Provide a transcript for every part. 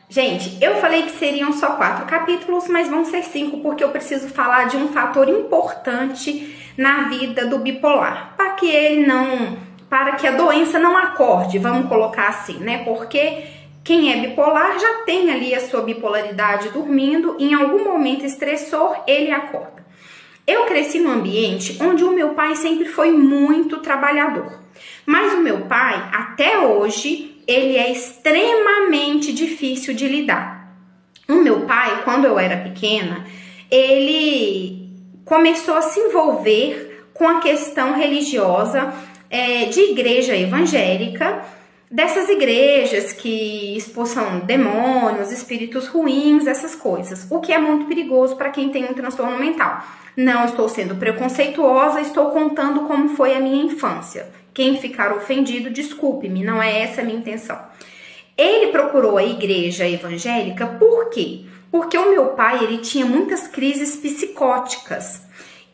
Gente, eu falei que seriam só 4 capítulos, mas vão ser 5 porque eu preciso falar de um fator importante na vida do bipolar, para que a doença não acorde, vamos colocar assim, né? Porque quem é bipolar já tem ali a sua bipolaridade dormindo, em algum momento estressor ele acorda. Eu cresci num ambiente onde o meu pai sempre foi muito trabalhador, mas o meu pai, até hoje, ele é extremamente difícil de lidar. O meu pai, quando eu era pequena, ele começou a se envolver com a questão religiosa de igreja evangélica, dessas igrejas que expulsam demônios, espíritos ruins, essas coisas, o que é muito perigoso para quem tem um transtorno mental. Não estou sendo preconceituosa, estou contando como foi a minha infância. Quem ficar ofendido, desculpe-me, não é essa a minha intenção. Ele procurou a igreja evangélica por quê? Porque o meu pai, ele tinha muitas crises psicóticas.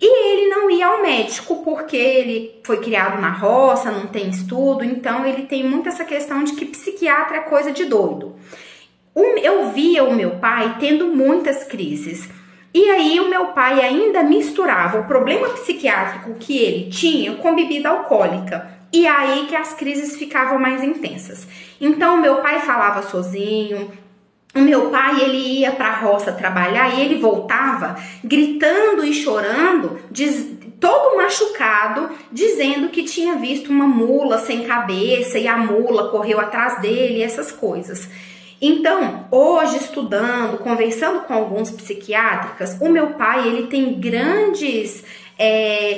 E ele não ia ao médico porque ele foi criado na roça, não tem estudo, então ele tem muito essa questão de que psiquiatra é coisa de doido. Eu via o meu pai tendo muitas crises. E aí o meu pai ainda misturava o problema psiquiátrico que ele tinha com bebida alcoólica. E aí que as crises ficavam mais intensas. Então, o meu pai falava sozinho. O meu pai, ele ia para a roça trabalhar e ele voltava gritando e chorando, todo machucado, dizendo que tinha visto uma mula sem cabeça e a mula correu atrás dele, essas coisas. Então, hoje estudando, conversando com alguns psiquiátricas, o meu pai, ele tem grandes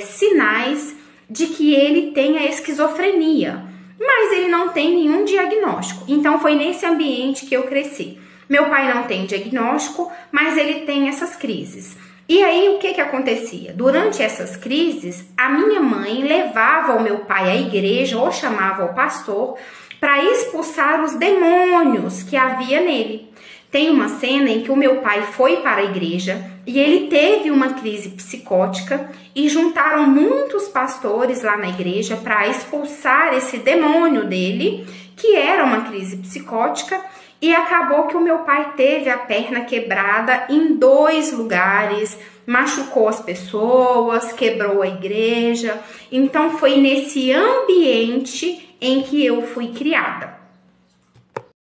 sinais de que ele tem a esquizofrenia, mas ele não tem nenhum diagnóstico. Então foi nesse ambiente que eu cresci. Meu pai não tem diagnóstico, mas ele tem essas crises. E aí o que acontecia? Durante essas crises, a minha mãe levava o meu pai à igreja ou chamava o pastor para expulsar os demônios que havia nele. Tem uma cena em que o meu pai foi para a igreja e ele teve uma crise psicótica e juntaram muitos pastores lá na igreja para expulsar esse demônio dele, que era uma crise psicótica, e acabou que o meu pai teve a perna quebrada em 2 lugares, machucou as pessoas, quebrou a igreja. Então foi nesse ambiente em que eu fui criada.